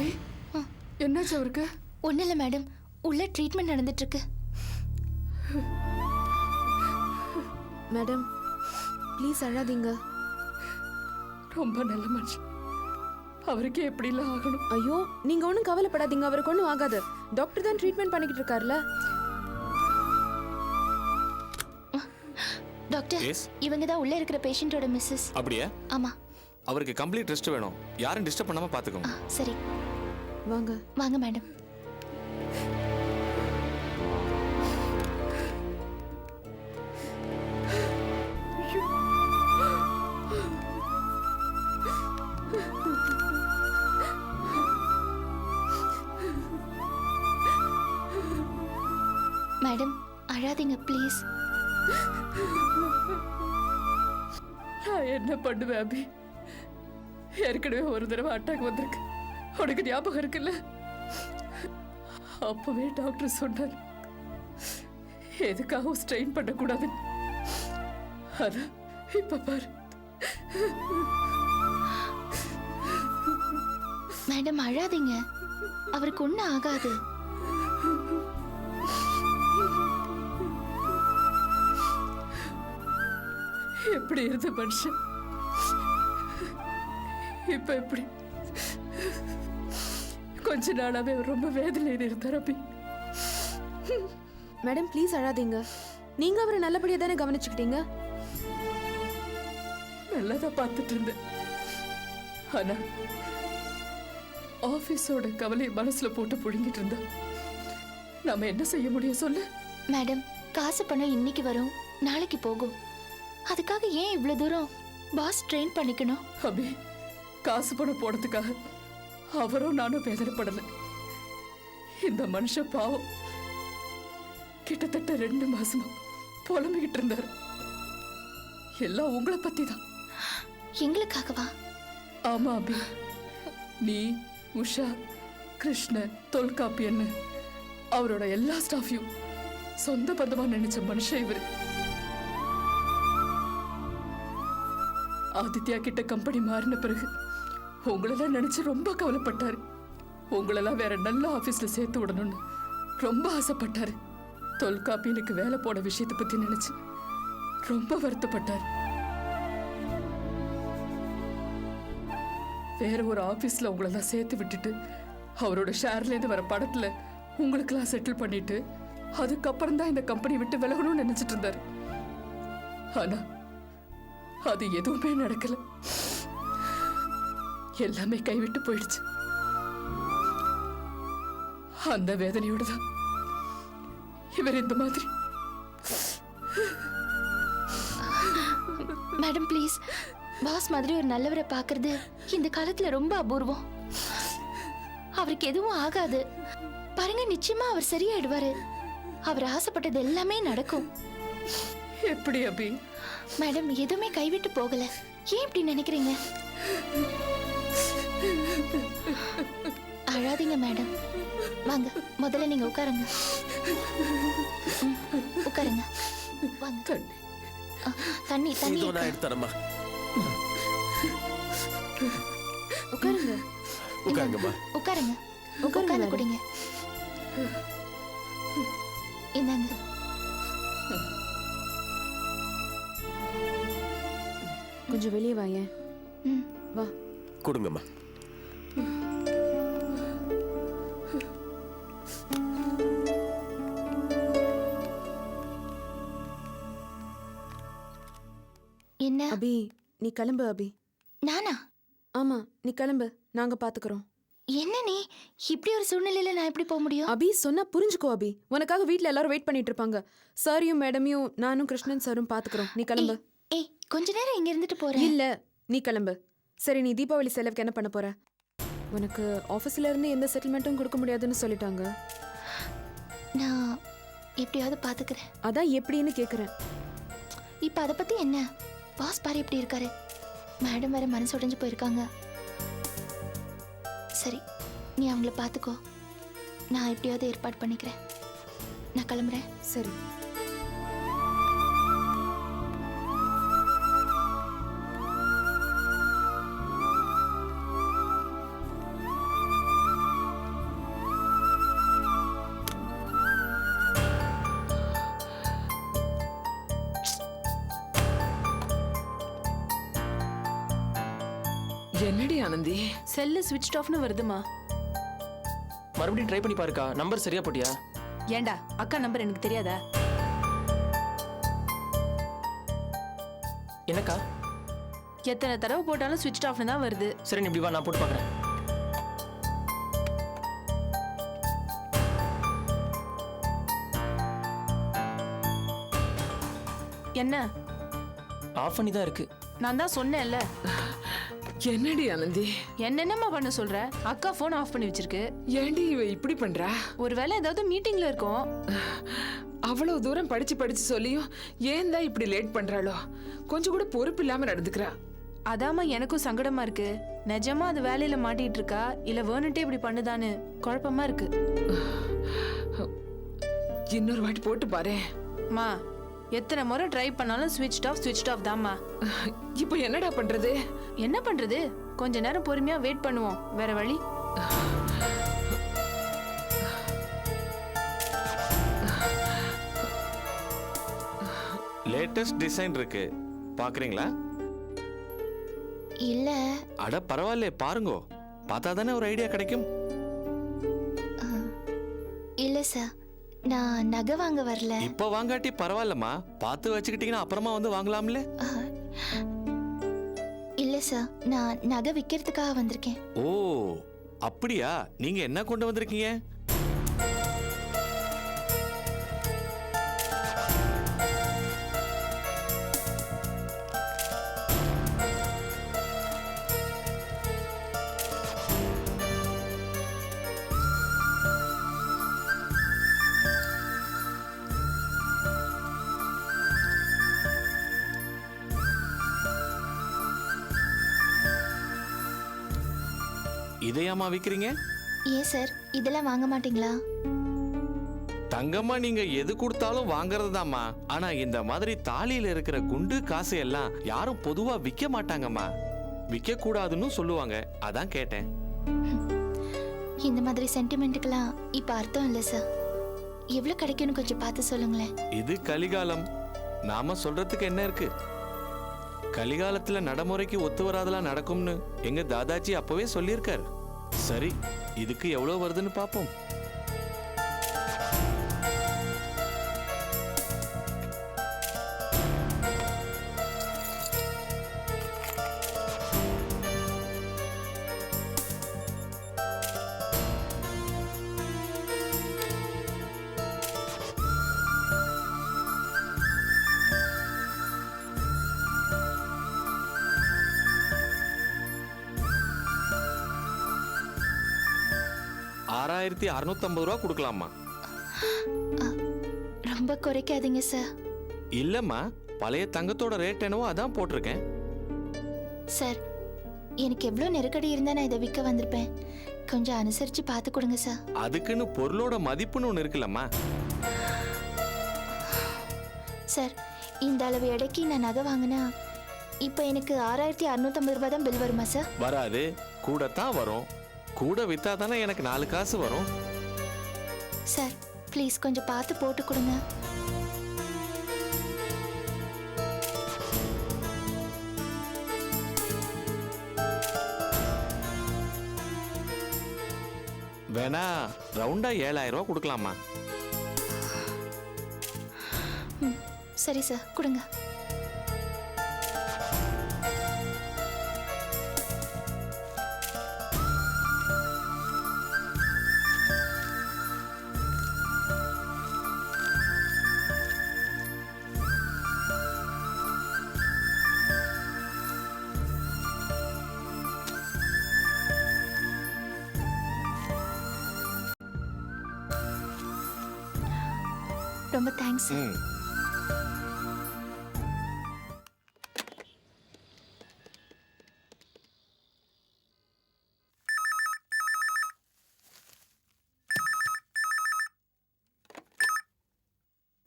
அபி என்னாச்சு அவருக்கு? ஒன்றும் இல்லை மேடம், உள்ள ட்ரீட்மெண்ட் நடந்துட்டு இருக்கு. மேடம் ப்ளீஸ் அழாதீங்க. ரொம்ப நல்ல மனுஷன், அவருக்கு எப்படி இல்ல ஆகணும். ஐயோ நீங்க ஒன்றும் கவலைப்படாதீங்க, அவருக்கு ஒன்றும் ஆகாது. டாக்டர் தான் ட்ரீட்மெண்ட் பண்ணிக்கிட்டு இருக்காருல்ல. டாக்டர், இவங்க தான் உள்ள இருக்கிற பேஷண்டோட மிஸ்ஸஸ். அப்படியே? ஆமா. அவருக்கு கம்ப்ளீட் ரெஸ்ட் வேணும், யாரும் டிஸ்டர்ப் பண்ணாம பாத்துக்கோங்க. சரி வாங்க வாங்க மேடம். மேடம் அழாதீங்க ப்ளீஸ். நான் என்ன பண்ணுவேன் அபி? ஏற்கனவே ஒரு தடவை அட்டாக் வந்திருக்கு, உனக்கு ஞாபகம் இருக்குல்ல? அப்பவே டாக்டர் சொன்னார் எதுக்காகவும் ஸ்ட்ரெயின் பண்ணக்கூடாது. அதான் இப்ப பாரு. மேடம் அழாதீங்க, அவருக்கு ஒன்றும் ஆகாது. எப்படி இருந்த மனுஷன் இப்ப எப்படி? கொஞ்ச நாளாவே ரொம்ப வேதனையில் இருந்தார் அபி. மேடம் ப்ளீஸ் அழாதீங்க, நீங்க அவரை நல்லபடியா தானே கவனிச்சுக்கிட்டீங்க. நல்லதான் பார்த்துட்டு இருந்தேன். ஆனா ஆபீஸோட கவலையை மனசுல போட்டு புழுங்கிட்டு இருந்தா நாம என்ன செய்ய முடியும் சொல்லு? மேடம் காசு பணம் இன்னைக்கு வரும் நாளைக்கு போகும், அதுக்காக ஏன் இவ்வளவு தூரம் பாஸ் ட்ரெயின் பண்ணிக்கணும்? அபி காசு பணம் போடுறதுக்காக அவரும் நானும் வேதனைப்படல. இந்த மனுஷன் பாவம் கிட்டத்தட்ட 2 மாசமா புலம்பிக்கிட்டு இருந்தாரு. எல்லாம் உங்களை பத்தி தான். எங்களுக்காகவா? ஆமா அபி, நீ உஷா கிருஷ்ணன் தொல்காப்பியன்னு அவரோட எல்லா ஸ்டாஃபையும் சொந்த பந்தமா நினைச்ச மனுஷன் இவரு. ஆதித்யா கிட்ட கம்பெனி மாறின பிறகு உங்களெல்லாம் நினைச்சு ரொம்ப கவலைப்பட்டாரு. உங்களெல்லாம் வேற நல்ல ஆபீஸ்ல சேர்த்து விடணும்னு ரொம்ப ஆசைப்பட்டாரு. தொல்காப்பியனுக்கு வேலை போன விஷயத்தை பத்தி நினைச்சு ரொம்ப வருத்தப்பட்டாரு. வேற ஒரு ஆபீஸ்ல உங்களெல்லாம் சேர்த்து விட்டுட்டு அவரோட ஷேர்ல இருந்து வர படத்துல உங்களுக்கெல்லாம் செட்டில் பண்ணிட்டு அதுக்கப்புறம் தான் இந்த கம்பெனி விட்டு விலகணும்னு நினைச்சிட்டு இருந்தாரு. ஆனா அது எதுவுமே நடக்கல, எல்லாமே கைவிட்டு போயிடுச்சு. அந்த வேதனையோட தான் இவர் இந்த மாதிரி. மேடம் ப்ளீஸ், பாஸ் மாதிரி ஒரு நல்லவரை பார்க்கிறது இந்த காலத்துல ரொம்ப அபூர்வம். அவருக்கு எதுவும் ஆகாது பாருங்க, நிச்சயமா அவர் சரியாயிடுவாரு. அவர் ஆசைப்பட்டது எல்லாமே நடக்கும். எப்படி அபி? மேடம் எதுவுமே கைவிட்டு போகல, ஏன் இப்படி நினைக்கிறீங்க? அழாதீங்க மேடம், வாங்க முதல்ல நீங்க உட்காருங்க. உட்காருங்க, வாங்க. தண்ணி தண்ணி எடுத்துறமா. உட்காருங்க உட்காருங்கம்மா. உட்காருங்க உட்கார்ந்து குடிங்க. இந்தாங்க. கொஞ்சம் வெளியே வாயேன். வா கொடுங்கம்மா. என்ன அபி நீ கிளம்பு. அபி நானா? ஆமா நீ கிளம்பு, நாங்க பாத்துக்கிறோம். என்ன நீ இப்படி ஒரு சூழ்நிலையில நான் எப்படி போக முடியும்? அபி சொன்னா புரிஞ்சுக்கோ அபி, உனக்காக வீட்ல எல்லாரும் வெயிட் பண்ணிட்டு இருப்பாங்க. சாரியும் மேடமையும் நானும் கிருஷ்ணன் சாரும் பாத்துக்கிறோம். நீ கிளம்பு. ஏய் கொஞ்ச நேரம் இங்க இருந்துட்டு போறேன். இல்ல நீ கிளம்பு. சரி நீ தீபாவளி செலவுக்கு என்ன பண்ண போற? உனக்கு ஆபீஸ்ல இருந்து எந்த செட்டில்மெண்ட்டும் கொடுக்க முடியாதுன்னு சொல்லிட்டாங்க. நான் எப்படியாவது பாத்துக்கிறேன். அதான் எப்படின்னு கேக்குறேன். இப்ப அத பத்தி என்ன? பாஸ் பாரு எப்படி இருக்காரு, மேடம் வேற மனசு உடைஞ்சு போயிருக்காங்க. சரி நீ அவங்கள பாத்துக்கோ, நான் எப்படியாவது ஏற்பாடு பண்ணிக்கிறேன். நான் கிளம்புறேன். சரி. என்னடி ஆனந்தி? செல்லு ஸ்விட்ச் ஆஃப்னு வருதுமா. மறுபடியும் ட்ரை பண்ணி பாருக்கா. நம்பர் சரியா போட்டியா? ஏண்டா அக்கா நம்பர் எனக்கு தெரியாதா? என்னக்கா? எத்தனை தடவை போட்டாலும் ஸ்விட்ச் ஆஃப்னு தான் வருது. சரி, நீ இப்படி வா, நான் போட்டு பார்க்குறேன். என்ன? ஆஃப் பண்ணி தான் இருக்கு. நான் தான் சொன்னேன்ல. என்னடி ஆனந்தி? என்னென்னமா பண்ண சொல்ற? அக்கா போன் ஆஃப் பண்ணி வச்சிருக்கு. ஏண்டி இவ இப்படி பண்றா? ஒருவேளை ஏதாவது மீட்டிங்ல இருக்கும். அவ்வளவு தூரம் படிச்சு படிச்சு சொல்லியும் ஏன் தான் இப்படி லேட் பண்றாளோ? கொஞ்சம் கூட பொறுப்பு இல்லாம நடந்துக்கிறா. அதாம்மா எனக்கும் சங்கடமா இருக்கு. நிஜமா அது வேலையில மாட்டிட்டு இருக்கா இல்ல வேணுட்டே இப்படி பண்ணுதான்னு குழப்பமா இருக்கு. இன்னொரு வாட்டி போட்டு பாரு. மா, எத்தனை முறை ட்ரை பண்ணாலும் ஸ்விட்ச் ஆஃப் தாம்மா. இப்போ என்னடா பண்றது? என்ன பண்றது? கொஞ்ச நேரம் பொறுமையா வெயிட் பண்ணுவோம். வேற வழி? லேட்டஸ்ட் டிசைன் இருக்கு, பாக்குறீங்களா? இல்ல. அட பரவாயில்ல, பாருங்க. பார்த்தா தானே ஒரு ஐடியா கிடைக்கும். இல்ல சார், நான் நகை வாங்க வரல. இப்ப வாங்காட்டி பரவாயில்லம்மா, பார்த்து வச்சுக்கிட்டீங்கன்னா அப்புறமா வந்து வாங்கலாம்ல. இல்ல சார், நான் நகை விக்கிறதுக்காக வந்திருக்கேன். ஓ அப்படியா? நீங்க என்ன கொண்டு வந்திருக்கீங்க? இதையாமா விக்கிறீங்க? ஏன் சார், இதெல்லாம் வாங்க மாட்டீங்களா? தங்கம்மா, நீங்க எது கொடுத்தாலும் வாங்குறதுதாம்மா. ஆனா இந்த மாதிரி தாலியில இருக்கிற குண்டு காசு எல்லாம் யாரும் பொதுவா விற்க மாட்டாங்கம்மா. விற்க கூடாதுன்னு சொல்லுவாங்க, அதான் கேட்டேன். இந்த மாதிரி சென்டிமெண்ட்டுக்கெல்லாம் இப்ப அர்த்தம் இல்ல சார். எவ்வளவு கிடைக்கும்னு கொஞ்சம் பார்த்து சொல்லுங்களேன். இது கலிகாலம், நாம சொல்றதுக்கு என்ன இருக்கு? கலிகாலத்துல நடைமுறைக்கு ஒத்து வராதெல்லாம் நடக்கும்னு எங்க தாதாஜி அப்பவே சொல்லியிருக்காரு. சரி, இதுக்கு எவ்வளவு வருதுன்னு பாப்போம். $6,650 கொடுக்கலாமா? ரொம்ப குறைக்காதீங்க சார். இல்லம்மா, பழைய தங்கத்தோட ரேட் என்னவோ அதான் போட்டிருக்கேன். சார், எனக்கு எவ்வளவு நெருக்கடி இருந்தா நான் இதை விற்க வந்திருப்பேன். கொஞ்சம் அனுசரிச்சு பார்த்து கொடுங்க சார். அதுக்குன்னு பொருளோட மதிப்புன்னு ஒன்று இருக்குல்லம்மா. சார், இந்த அளவு எடைக்கு நான் நகை வாங்கினா இப்போ எனக்கு $6,650 தான் பில் வருமா சார்? வராது, கூடத்தான் வரும். கூட வித்தா தானே எனக்கு 4 காசு வரும். சார், ப்ளீஸ் கொஞ்சம் பார்த்து போட்டு கொடுங்க. வேணா ரவுண்டா $7,000 கொடுக்கலாமா? சரி சார், கொடுங்க. ரொம்ப தேங்க்ஸ்.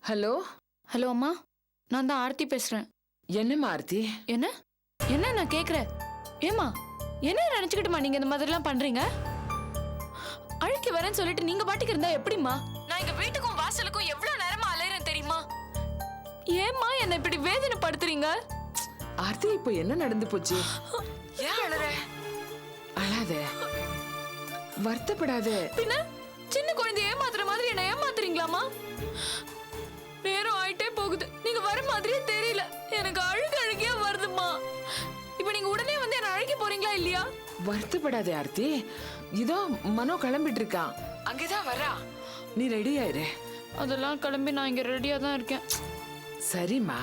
ஹலோ ஹலோ அம்மா, நான் தான் ஆர்த்தி பேசுறேன். என்னம்மா ஆர்த்தி? என்ன என்ன நான் கேக்குறேன்? ஏமா, என்ன நினைச்சுக்கிட்டுமா நீங்க இந்த மாதிரிலாம் பண்றீங்க? அழைக்க வரேன்னு சொல்லிட்டு நீங்க பாட்டுக்கு இருந்தா எப்படிமா? நான் எங்க வீட்டுக்கும் வாசலுக்கும் எவ்வளவு நேரமா அலையறேன் தெரியுமா? ஏமா என்ன இப்படி வேதனைப்படுத்துறீங்க? ஆர்த்தி, இப்போ என்ன நடந்து போச்சு? ஏன் அழற? அழாத, வருத்தப்படாத. பின்ன சின்ன குழந்தைய ஏமாத்துற மாதிரி என்ன ஏமாத்துறீங்களாமா? நேரம் ஆயிட்டே போகுது, நீங்க வர மாதிரியே தெரியல. எனக்கு அழுகையா வருதுமா. இப்ப நீங்க உடனே வந்து என்ன அழைக்க போறீங்களா இல்லையா? வருத்தப்படாத ஆர்த்தி, இதோ மனோ கிளம்பிட்டு இருக்கான், அங்கேதான் வரா. நீ ரெடி ஆயிரு. அதெல்லாம் கிளம்பி நான் இங்க ரெடியா தான் இருக்கேன். சரிம்மா,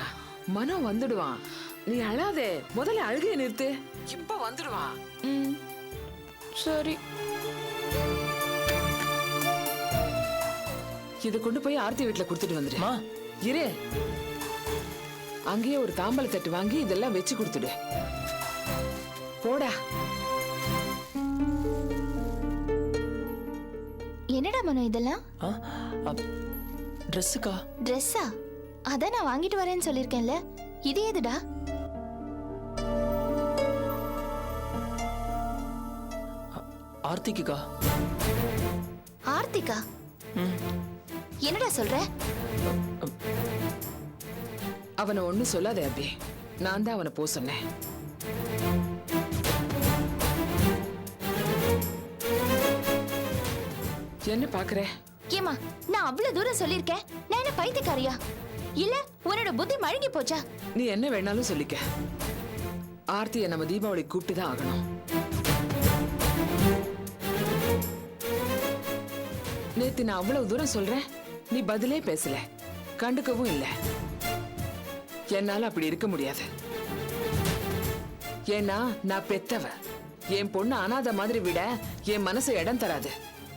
மனோ வந்துடுவான். நீ அழாதே, முதல்ல அழுகைய நிறுத்து, இப்ப வந்துடுவான். ம், சரி. இத கொண்டு போய் ஆர்த்தி வீட்டுல கொடுத்துட்டு வந்துடு. மா. இரு, அங்கேயே ஒரு தாம்பல தட்டு வாங்கி இதெல்லாம் வச்சு கொடுத்துடு. போடா. என்னடா மனோ இதெல்லாம்? ட்ரெஸ்ஸுக்கா? ட்ரெஸ்ஸா? அதான் நான் வாங்கிட்டு வரேன்னு சொல்லிருக்கேன்ல. இது எதுடா? ஆர்த்திக்குக்கா. ஆர்த்திகா? ம். என்னடா சொல்ற? அவனை ஒண்ணும் சொல்லாத அபி, நான் தான் அவனை போ சொன்னேன். என்ன பாக்குற? ஏமா, நான் அவ்வளவு தூரம் சொல்லிருக்கேன். நான் என்ன பைத்தியக்காரியா? இல்ல உன்னோட புத்தி மழுங்கி போச்சா? நீ என்ன வேணாலும் சொல்லிக்க, ஆர்த்தியை நம்ம தீபாவளி கூப்பிட்டு தான் ஆகணும். நேத்து நான் அவ்வளவு தூரம் சொல்றேன், நீ பதிலே பேசல, கண்டுக்கவும் இல்ல. என்னால அப்படி இருக்க முடியாது. ஏன்னா நான் பெத்தவ. என் பொண்ணு அனாதை மாதிரி விட என் மனசு இடம் தராது.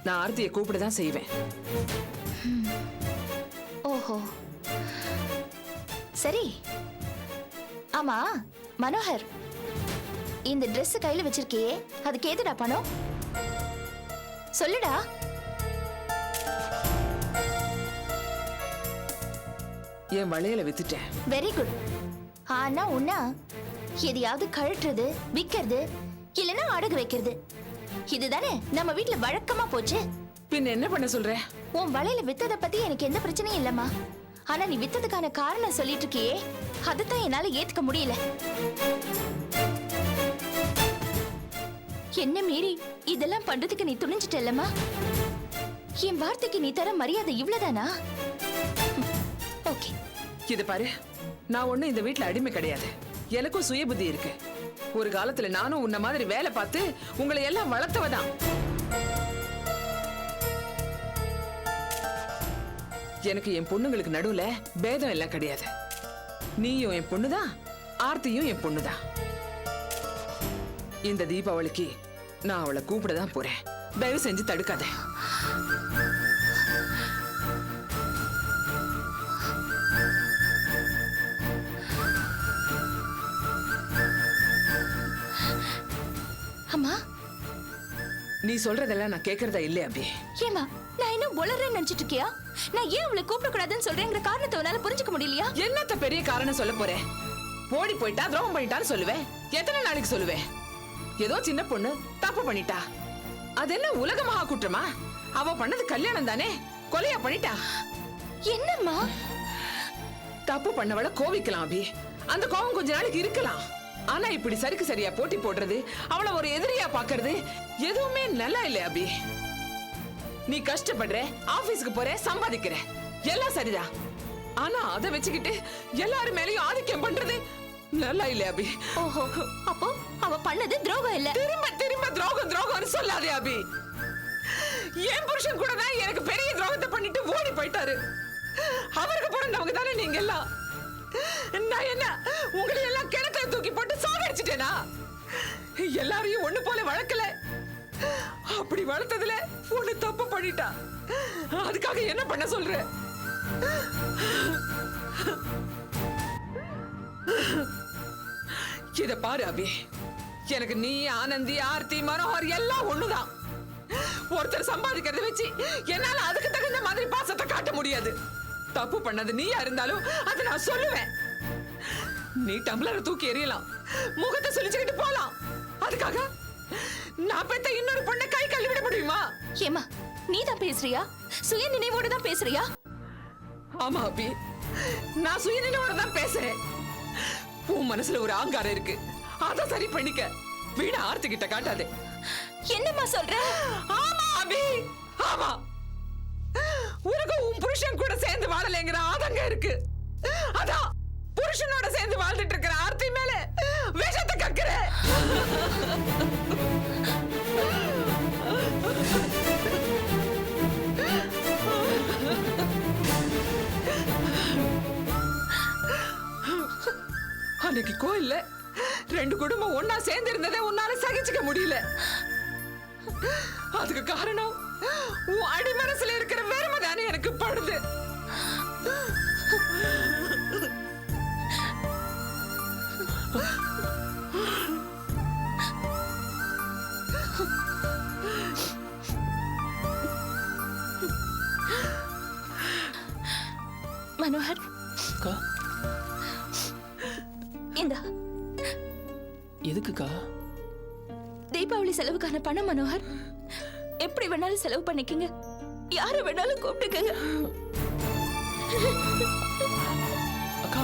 நான் ஆர்த்தியை கூப்பிட தான் செய்வேன். ஓஹோ, சரி. ஆமா மனோகர், இந்த Dress கையில வச்சிருக்கியே, அதுக்கு ஏதுடா பணம்? சொல்லுடா. என் வளையல வித்துட்டேன். Very good. ஆனா உன்னா எதையாவது கழட்டுறது, விக்கிறது, இல்லனா அடகு வைக்கிறது, இதுதானே நம்ம வீட்ல வழக்கமா போச்சு. பின்ன என்ன பண்ண சொல்ற? உன் வளையல வித்தத பத்தி எனக்கு எந்த பிரச்சனையும் இல்லம்மா. ஆனா நீ வித்ததுக்கான காரணம் சொல்லிட்டு இருக்கியே, அதுதான் என்னால ஏத்துக்க முடியல. என்ன மீறி இதெல்லாம் பண்றதுக்கு நீ துணிஞ்சிட்டல்லம்மா? என் வார்த்தைக்கு நீ தர மரியாதை இவ்வளவுதானா? ஓகே. இது பாரு, நான் ஒண்ணு இந்த வீட்ல அடிமை கிடையாது. எனக்கும் சுய புத்தி இருக்கு. ஒரு காலத்துல நானும் உன்ன மாதிரி வேலை பார்த்து உங்களை எல்லாம் வளர்த்தவதான். எனக்கு என் பொண்ணுங்களுக்கு நடுவுல பேதம் எல்லாம் கிடையாது. நீயும் என் பொண்ணுதான், ஆர்த்தியும் என் பொண்ணுதான். இந்த தீபாவளிக்கு நான் அவளை கூப்பிட தான் போறேன். தயவு செஞ்சு தடுக்காத. அம்மா, நீ சொல்றதெல்லாம் நான் கேக்குறதா இல்லையா அபி? ஏமா நான் என்ன உளறேன்னு நினைச்சிட்டு இருக்கியா? நான் ஏன் அவளை கூப்பிட கூடாதுன்னு சொல்றேங்கிற காரணத்தை உன்னால புரிஞ்சுக்க முடியலையா? என்னத்த பெரிய காரணம் சொல்ல போறேன்? ஓடி போயிட்டா, துரோகம் பண்ணிட்டான்னு சொல்லுவேன். எத்தனை நாளைக்கு சொல்லுவேன்? ஏதோ சின்ன பொண்ணு தப்பு பண்ணிட்டா, அது என்ன உலக மகா குற்றமா? அவ பண்ணது கல்யாணம் தானே, கொலையா பண்ணிட்டா. என்னம்மா? தப்பு பண்ணவள கோவிக்கலாம் அபி, அந்த கோவம் கொஞ்ச நாளைக்கு இருக்கலாம். ஆனா இப்படி சரிக்கு சரியா போட்டி போடுறது, அவள ஒரு எதிரியா பாக்குறது எதுவுமே நல்லா இல்ல அபி. நீ கஷ்டப்படுற, ஆபீஸ்க்கு போற, சம்பாதிக்கிற, எல்லாம் சரிதான். ஆனா அதை வச்சுக்கிட்டு எல்லாரும் மேலயும் ஆதிக்கம் பண்றது நல்லா இல்ல அபி. ஓஹோ, அப்போ அவ பண்ணது துரோகம் இல்ல. திரும்ப திரும்ப துரோகம் துரோகம்னு சொல்லாதே அபி. என் புருஷன் கூட தான் எனக்கு பெரிய துரோகத்தை பண்ணிட்டு ஓடி போயிட்டாரு. அவருக்கு பிறந்தவங்க தானே நீங்க எல்லாம். நான் என்ன உங்களை எல்லாம் கிணத்துல தூக்கி போட்டு சாகடிச்சிட்டேனா? எல்லாரையும் ஒண்ணு போல வளர்க்கல. அப்படி வளர்த்ததுல ஒண்ணு தப்பு பண்ணிட்டா, அதுக்காக என்ன பண்ண சொல்ற? இத பாரு அபி, எனக்கு நீ, ஆனந்தி, ஆர்த்தி, மனோகர் எல்லாம் ஒண்ணுதான். ஒருத்தர் சம்பாதிக்கிறத வச்சு என்னால அதுக்கு தகுந்த மாதிரி பாசத்தை காட்ட முடியாது. தப்பு பண்ணது நீயா இருந்தாலும் அதை நான் சொல்லுவேன். நீ டம்ளரை தூக்கி எறியலாம், முகத்தை சுழிச்சுக்கிட்டு போலாம். அதுக்காக நான் பெத்த இன்னொரு பொண்ணை கை கழுவிட முடியுமா? ஏமா, நீ தான் பேசுறியா? சுய நினைவோட தான் பேசுறியா? ஆமா அபி, நான் சுயநிலையோட தான் பேசுறேன். உன் மனசுல ஒரு ஆங்காரம் இருக்கு, அத சரி பண்ணிக்க. வீணா ஆர்த்தி கிட்ட காட்டாதே. என்னம்மா சொல்ற? ஆமா அபி, ஆமா. உனக்கு உன் புருஷன் கூட சேர்ந்து வாழலைங்கிற ஆதங்க இருக்கு. அதான் புருஷனோட சேர்ந்து வாழ்ந்துட்டு இருக்கிற ஆர்த்தி மேல விஷத்தை கக்குற. அன்னைக்கு கோயில்ல 2 குடும்பம் ஒன்னா சேர்ந்து இருந்ததை உன்னால சகிச்சுக்க முடியல. அதுக்கு காரணம் உன் அடிமனசுல இருக்கிற வெறுமை தானே எனக்கு படுது. மனோகர், அக்கா இந்தா எதுக்குக்கா? தீபாவளி செலவுக்கான பணம் மனோகர். எப்படி வேணாலும் செலவு பண்ணிக்கங்க, யாரை வேணாலும் கூப்பிட்டுக்கங்க. அக்கா